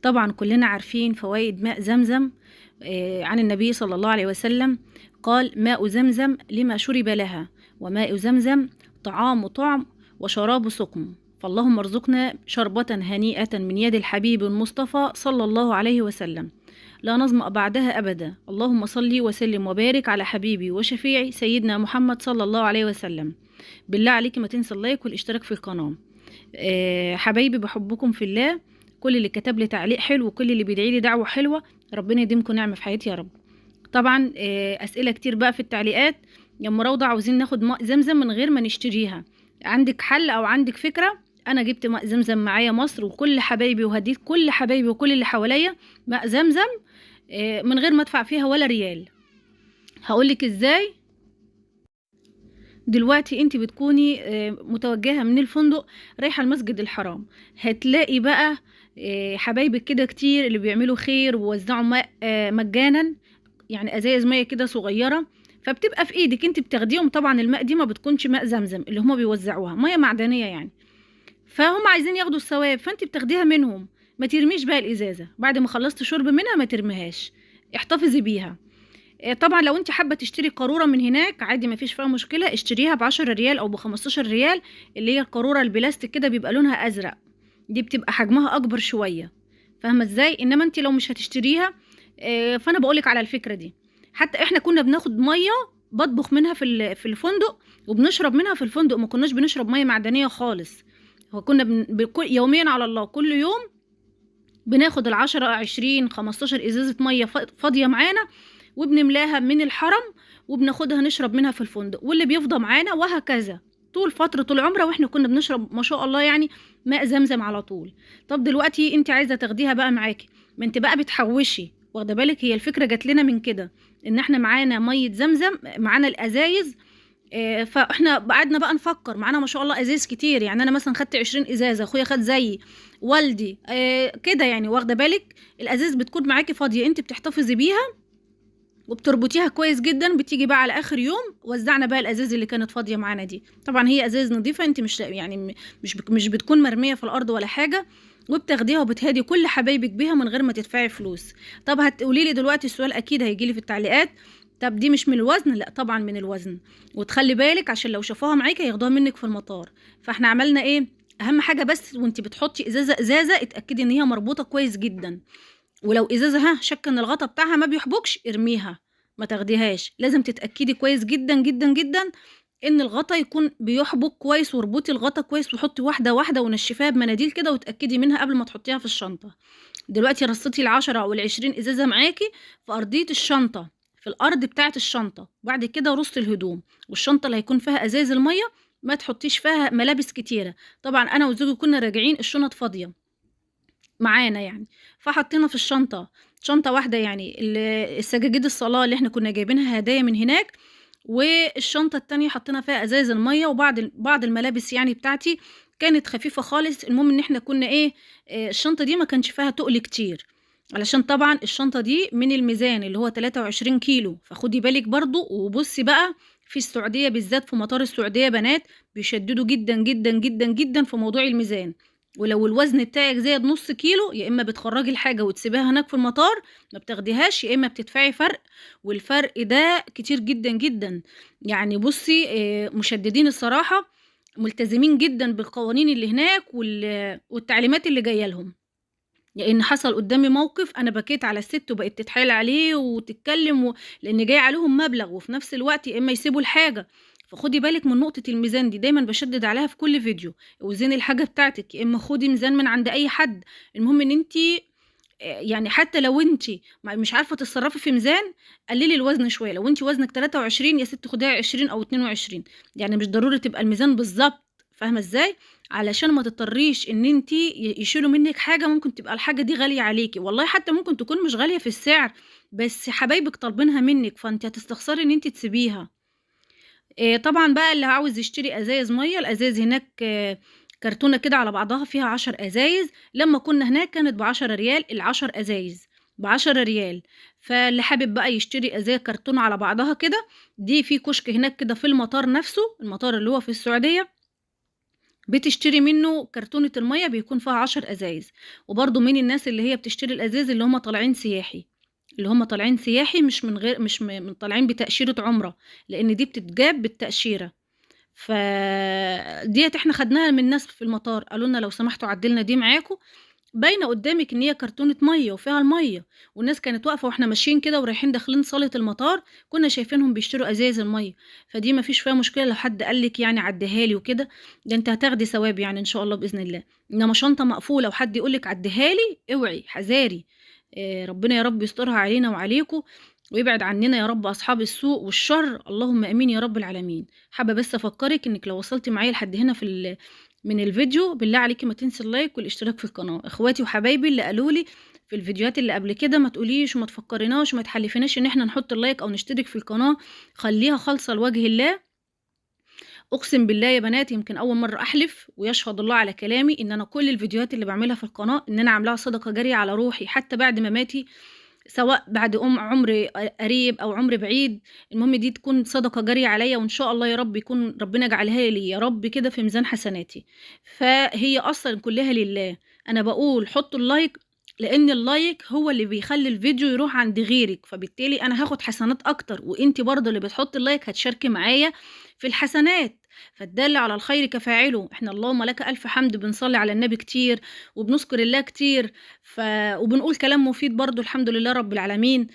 طبعا كلنا عارفين فوائد ماء زمزم. عن النبي صلى الله عليه وسلم قال: ماء زمزم لما شرب لها، وماء زمزم طعام وشراب سقم. فاللهم ارزقنا شربة هنيئة من يد الحبيب المصطفى صلى الله عليه وسلم لا نظمأ بعدها أبدا. اللهم صل وسلم وبارك على حبيبي وشفيعي سيدنا محمد صلى الله عليه وسلم. بالله عليك ما تنسى اللايك والاشتراك في القناة. حبايبي بحبكم في الله. كل اللي كتب لي تعليق حلو وكل اللي بيدعي لي دعوة حلوة، ربنا يديمكم نعمة في حياتي يا رب. طبعا أسئلة كتير بقى في التعليقات: يا ام روضة عاوزين ناخد ماء زمزم من غير ما نشتريها، عندك حل او عندك فكرة؟ انا جبت ماء زمزم معايا مصر وكل حبايبي، وهديت كل حبايبي وكل اللي حواليا ماء زمزم من غير ما ادفع فيها ولا ريال. هقولك ازاي. دلوقتي انت بتكوني متوجهة من الفندق رايحة المسجد الحرام، هتلاقي بقى حبايبك كده كتير اللي بيعملوا خير ووزعوا ماء مجانا، يعني ازايز مية كده صغيرة، فبتبقى في ايدك انت بتاخديهم. طبعا الماء دي ما بتكونش ماء زمزم اللي هما بيوزعوها، مية معدنية يعني، فهم عايزين ياخدوا الثواب، فانت بتاخديها منهم. ما ترميش بقى الازازة بعد ما خلصت شرب منها، ما ترميهاش، احتفظي بيها. طبعا لو انت حابه تشتري قاروره من هناك عادي ما فيش فيها مشكله، اشتريها ب10 ريال او ب15 ريال، اللي هي القاروره البلاستيك كده بيبقى لونها ازرق، دي بتبقى حجمها اكبر شويه، فاهمه ازاي؟ انما انت لو مش هتشتريها فانا بقولك على الفكره دي. حتى احنا كنا بناخد ميه بطبخ منها في الفندق وبنشرب منها في الفندق، ما كناش بنشرب ميه معدنيه خالص. هو كنا يوميا على الله كل يوم بناخد 10 20 15 ازازه ميه فاضيه معانا، وبنملاها من الحرم وبناخدها نشرب منها في الفندق، واللي بيفضى معانا، وهكذا طول فترة العمرة واحنا كنا بنشرب ما شاء الله يعني ماء زمزم على طول. طب دلوقتي انت عايزة تاخديها بقى معاكي، ما انت بقى بتحوشي، واخده بالك؟ هي الفكرة جات لنا من كده، ان احنا معانا مية زمزم، معانا الازايز. فاحنا قعدنا بقى نفكر، معانا ما شاء الله ازايز كتير، يعني انا مثلا خدت 20 ازازه، اخويا خد زيي، والدي كده يعني، واخده بالك؟ الازاز بتكون معاكي فاضيه، انت بتحتفظي بيها وبتربطيها كويس جدا، بتيجي بقى على اخر يوم وزعنا بقى الازاز اللي كانت فاضيه معانا دي. طبعا هي ازاز نظيفه، انت مش يعني مش بتكون مرميه في الارض ولا حاجه، وبتاخديها وبتهدي كل حبايبك بيها من غير ما تدفعي فلوس. طب هتقولي لي دلوقتي السؤال اكيد هيجي لي في التعليقات: طب دي مش من الوزن؟ لا طبعا من الوزن، وتخلي بالك عشان لو شافوها معاكي هياخدوها منك في المطار. فاحنا عملنا ايه؟ اهم حاجه بس وانت بتحطي ازازه اتاكدي ان هي مربوطه كويس جدا، ولو ازازه شك ان الغطا بتاعها ما بيحبكش ارميها، ما تاخديهاش. لازم تتاكدي كويس جدا جدا جدا ان الغطا يكون بيحبك كويس، واربطي الغطا كويس وحطي واحده واحده ونشفيها بمناديل كده، وتاكدي منها قبل ما تحطيها في الشنطه. دلوقتي رصيتي ال10 او ال20 ازازه معاكي في ارضيه الشنطه، في الارض بتاعه الشنطه، بعد كده رصي الهدوم والشنطه اللي هيكون فيها ازاز الميه، ما تحطيش فيها ملابس كتيره. طبعا انا وزوجي كنا راجعين الشنط فاضيه معانا يعني، فحطينا في الشنطة شنطة واحدة يعني السجاجيد الصلاة اللي احنا كنا جايبينها هدايا من هناك، والشنطة التانية حطينا فيها ازاز المية وبعض الملابس يعني بتاعتي كانت خفيفة خالص. المهم ان احنا كنا ايه، الشنطة دي ما كانش فيها تقل كتير، علشان طبعا الشنطة دي من الميزان اللي هو 23 كيلو، فخدي بالك برضو. وبصي بقى في السعودية بالذات، في مطار السعودية بنات بيشددوا جدا جدا جدا جدا في موضوع الميزان، ولو الوزن بتاعك زاد نص كيلو يا اما بتخرجي الحاجه وتسيبيها هناك في المطار ما بتاخديهاش، يا اما بتدفعي فرق، والفرق ده كتير جدا جدا. يعني بصي مشددين الصراحه، ملتزمين جدا بالقوانين اللي هناك والتعليمات اللي جايه لهم. لان حصل قدامي موقف انا بكيت على الست وبقت تتحايل عليه وتتكلم لان جاي عليهم مبلغ، وفي نفس الوقت يا اما يسيبوا الحاجه. فخدي بالك من نقطه الميزان دي، دايما بشدد عليها في كل فيديو. وزني الحاجه بتاعتك، يا اما خدي ميزان من عند اي حد. المهم ان انت يعني حتى لو انت مش عارفه تتصرفي في ميزان، قللي الوزن شويه. لو انت وزنك 23 يا ست خديها 20 او 22، يعني مش ضروري تبقى الميزان بالظبط، فاهمه ازاي؟ علشان ما تضطريش ان انت يشيلوا منك حاجه ممكن تبقى الحاجه دي غاليه عليكي، والله حتى ممكن تكون مش غاليه في السعر بس حبايبك طالبينها منك، فانت هتستخسري ان انت تسيبيها. طبعا بقى اللي عاوز يشتري ازايز ميه، الازايز هناك كرتونه كده على بعضها فيها 10 ازايز، لما كنا هناك كانت ب10 ريال، ال10 ازايز ب10 ريال. فاللي حابب بقى يشتري ازايز كرتونه على بعضها كده، دي في كشك هناك كده في المطار نفسه، المطار اللي هو في السعوديه، بتشتري منه كرتونة المَيّة بيكون فيها 10 أزايز. وبرضه من الناس اللي هي بتشتري الأزايز اللي هم طالعين سياحي، اللي هم طالعين سياحي مش من غير مش م من طالعين بتأشيرة عُمرة، لإن دي بتتجاب بالتأشيرة. ديّة إحنا خدناها من ناس في المطار، قالوا لنا لو سمحتوا عدّلنا دي معاكم، باينة قدّامِك إن هي كرتونة مَيّة وفيها المَيّة، والناس كانت واقفة وإحنا ماشيين كده ورايحين داخلين صالة المطار، كنا شايفينهم بيشتروا أزايز المَيّة، فدي ما فيش فيها مشكلة لو حد قال لِك يعني عدّيها لي وكده، ده أنتِ هتاخدي ثواب يعني إن شاء الله بإذن الله. إنما شنطة مقفولة وحد يقول لِك عدّيها لي، اوعي حذاري. ربنا يا رب يسترها علينا وعليكم، ويبعد عننا يا رب أصحاب السوء والشر، اللهم آمين يا رب العالمين. حابة بس أفكّرِك إنِّك لو وصلتِ معايا لحد هنا من الفيديو، بالله عليكِ ما تنسي اللايك والاشتراك في القناة. إخواتي وحبايبي اللي قالوا لي في الفيديوهات اللي قبل كده ما تقوليش وما تفكّريناش وما تحلّفيناش إن إحنا نحط اللايك أو نشترك في القناة، خلّيها خالصة لوجه الله. أقسم بالله يا بنات يمكن أول مرّة أحلف ويشهد الله على كلامي إن أنا كل الفيديوهات اللي باعملها في القناة إن أنا عاملاها صدقة جارية على روحي حتى بعد مماتي، سواء بعد عُمر قريب أو عُمر بعيد، المهم دي تكون صدقة جارية عليَّ وإن شاء الله يا رب يكون ربنا يجعلها لي يا رب كده في ميزان حسناتي. فهي أصلًا كلّها لله. أنا باقول حطّوا اللايك لإن اللايك هو اللي بيخلّي الفيديو يروح عند غيرِك، فبالتالي أنا هاخد حسنات أكتر، وأنتِ برضه اللي بتحطّي اللايك هتشاركي معايا في الحسنات. فالدال على الخير كفاعله. إحنا اللهم لك ألف حمد بنصلّي على النبي كتير، وبنذكر الله كتير، وبنقول كلام مفيد برضه الحمد لله رب العالمين.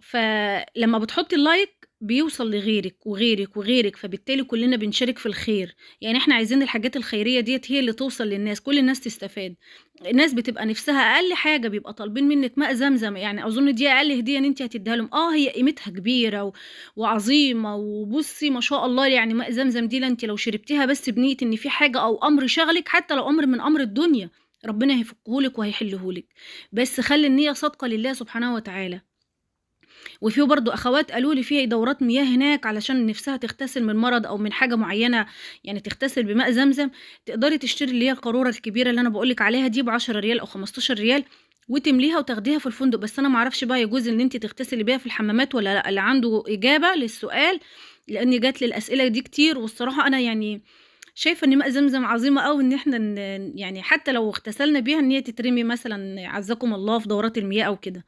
فلمّا بتحطّي اللايك بيوصل لغيرِك، وغيرِك، وغيرِك، فبالتالي كلّنا بنشارك في الخير. يعني إحنا عايزين الحاجات الخيرية ديّة هي اللي توصل للناس، كل الناس تستفاد. الناس بتبقى نِفْسها أقل حاجة بيبقى طالبين منِّك ماء زمزم، يعني أظن دي أقل هدية إن أنتِ هتدّيها لهم. هي قيمتها كبيرة وعظيمة، وبُصّي ما شاء الله يعني ماء زمزم دي أنتِ لو شربتيها بس بنية إن في حاجة أو أمر شاغلِك، حتى لو أمر من أمر الدنيا، ربنا هيفكه لِك وهيحله لِك. بس خلّي النية صادقة لله سبحانه وتعالى. وفي برضه أخوات قالوا لي في دورات مياه هناك علشان نِفْسها تغتسل من مرض أو من حاجة معيّنة، يعني تغتسل بماء زمزم، تقدري تشتري اللي هي القارورة الكبيرة اللي أنا باقول لِك عليها دي ب10 ريال أو 15 ريال وتمليها وتاخديها في الفندق. بس أنا ما أعرفش بقى يجوز إن أنتِ تغتسلي بيها في الحمامات والّا لأ، اللي عنده إجابة للسؤال، لإن جات لي الأسئلة دي كتير. والصراحة أنا يعني شايفة إن ماء زمزم عظيمة أوي إن إحنا يعني حتى لو اغتسلنا بيها إن هي تترمي مثلًا عزّكم الله في دورات المياه أو كده.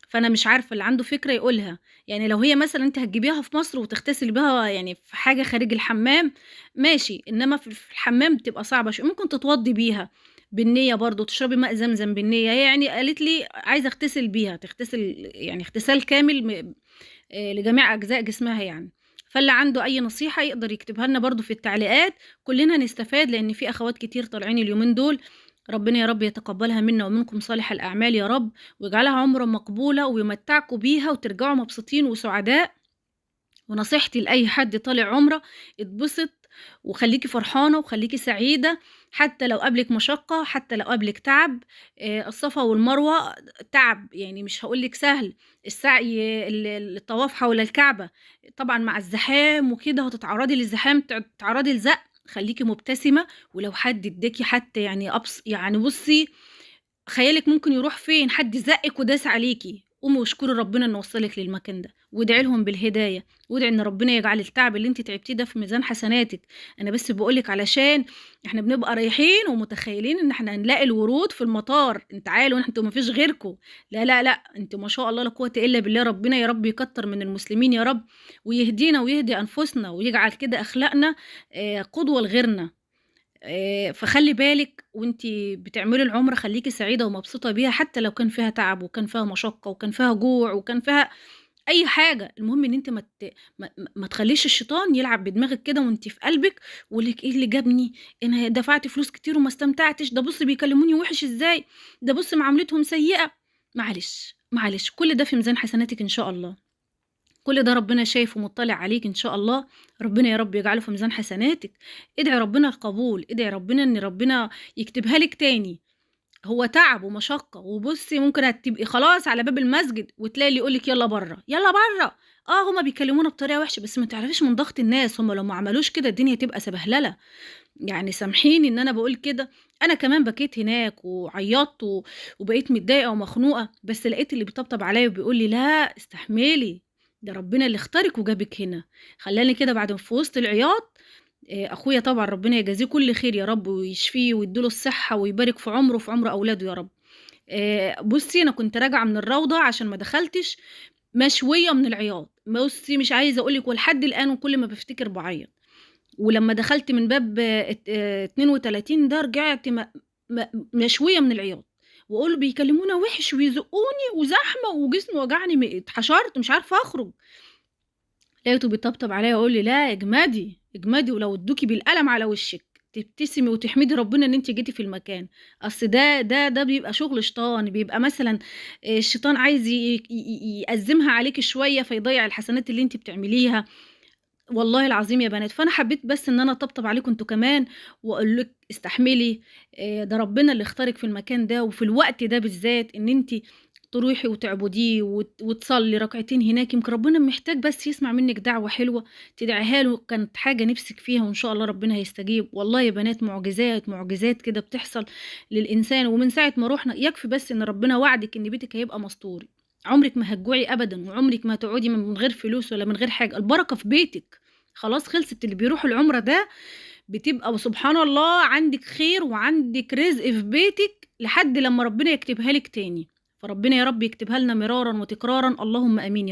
فأنا مش عارفة، اللي عنده فكرة يقولها. يعني لو هي مثلًا أنتِ هتجيبيها في مصر وتغتسلي بيها يعني في حاجة خارج الحمام ماشي، إنما في الحمام بتبقى صعبة ممكن تتوضّي بيها بالنية برضه، تشربي ماء زمزم بالنية. هي يعني قالت لي عايزة أغتسل بيها، تغتسل يعني اغتسال كامل لجميع أجزاء جسمها يعني. فاللي عنده أي نصيحة يقدر يكتبها لنا برضه في التعليقات، كلنا نستفاد لإن في أخوات كتير طالعين اليومين دول. ربنا يا رب يتقبلها منا ومنكم صالح الأعمال يا رب، ويجعلها عُمرة مقبولة ويمتعكم بيها وترجعوا مبسوطين وسعداء. ونصيحتي لأي حد طالع عُمرة، اتبسط وخلّيكِ فرحانة وخلّيكِ سعيدة، حتى لو قابلِك مشقة، حتى لو قابلِك تعب. الصفا والمروة تعب، يعني مش هاقول لِك سهل. السعي الطواف حول الكعبة طبعًا مع الزحام وكده وهتتعرّضي للزحام تتعرّضي لزق، خلّيكِ مبتسمة. ولو حد ادّاكِ حتى يعني يعني بُصّي خيالِك ممكن يروح فين، حد زقِّك وداس عليكِ، قومي واشكري ربنا إنه وصّلِك للمكان ده، وادعي لهم بالهداية، وادعي إن ربنا يجعل التعب اللي أنتِ تعبتيه ده في ميزان حسناتِك. أنا بس باقول لِك علشان إحنا بنبقى رايحين ومتخيلين إن إحنا هنلاقي الورود في المطار، تعالوا أنتم ما فيش غيركم. لا، لا، لأ، أنتم ما شاء الله لا قوة إلا بالله. ربنا يا رب يكتّر من المسلمين يا رب، ويهدينا ويهدي أنفسنا ويجعل كده أخلاقنا قدوة لغيرنا. فخلّي بالِك وأنتِ بتعملي العُمرة خلّيكِ سعيدة ومبسوطة بيها حتى لو كان فيها تعب وكان فيها مشقة وكان فيها جوع وكان فيها أي حاجة. المهم إن أنتِ ما تخلّيش الشيطان يلعب بدماغِك كده وأنتِ في قلبِك ويقول لِك إيه اللي جابني، أنا دفعت فلوس كتير وما استمتعتش، ده بُص بيكلموني وِحِش إزاي، ده بُص معاملتهم سيئة. معلش، معلش، كل ده في ميزان حسناتِك إن شاء الله. كل ده ربنا شايف ومُطّلع عليكِ إن شاء الله. ربنا يا رب يجعله في ميزان حسناتِك. ادعي ربنا القبول، ادعي ربنا إن ربنا يكتبها لِك تاني. هو تعب ومشقة، وبُصّي ممكن هتبقي خلاص على باب المسجد وتلاقي اللي يقول لِك يالّا برّه، يالّا برّه. هُم بيكلمونا بطريقة وحشة، بس ما تعرفيش من ضغط الناس، هُم لو ما عملوش كده الدنيا تبقى سبهللة. يعني سامحيني إن أنا باقول كده، أنا كمان بكيت هناك وعيّطت وبقيت متضايقة ومخنوقة، بس لقيت اللي بيطبطب عليَّ وبيقول لي: "لأ استحملي، ده ربنا اللي اختارِك وجابِك هنا." خلّاني كده بعد في وسط العياط أخويا طبعًا ربنا يجازيه كل خير يا رب ويشفيه ويدّي له الصحة ويبارك في عمره وفي عمر أولاده يا رب. بُصّي أنا كنت راجعة من الروضة عشان ما دخلتش مشوية من العياط، بُصّي مش عايزة أقول لِك ولحد الآن وكل ما بافتكر باعيّط. ولمّا دخلت من باب 32 ده رجعت مشوية من العياط، وأقول بيكلمونا وِحِش ويزقّوني وزحمة وجسمي وجعني اتحشرت مش عارفة أخرج، لقيته بيطبطب عليَّ ويقول لي: "لا اجمدي، اجمدي ولو ادوكِ بالقلم على وشِّك، تبتسمي وتحمدي ربنا إن أنتِ جيتِ في المكان." أصل ده بيبقى شغل شيطان، بيبقى مثلًا الشيطان عايز يأزّمها عليكِ شوية فيضيّع الحسنات اللي أنتِ بتعمليها. والله العظيم يا بنات، فأنا حبيت بس إن أنا أطبطب عليكم أنتم كمان وأقول لِك استحملي، ده ربنا اللي اختارِك في المكان ده وفي الوقت ده بالذات إن أنتِ تروحي وتعبديه وتصلّي ركعتين هناك، يمكن ربنا محتاج بس يسمع منِّك دعوة حلوة تدعيها له، كانت حاجة نِفْسِك فيها وإن شاء الله ربنا هيستجيب. والله يا بنات معجزات، معجزات كده بتحصل للإنسان، ومن ساعة ما رُحنا يكفي بس إن ربنا وعدِك إن بيتِك هيبقى مستور، عمرِك ما هتجوعي أبدًا، وعمرِك ما هتقعدي من غير فلوس ولا من غير حاجة، البركة في بيتِك. خلاص خلصت، اللي بيروح العُمرة ده بتبقى وسبحان الله عندِك خير وعندِك رزق في بيتِك لحد لمّا ربنا يكتبها لِك تاني، فربنا يا رب يكتبها لنا مرارًا وتكرارًا، اللهم آمين يا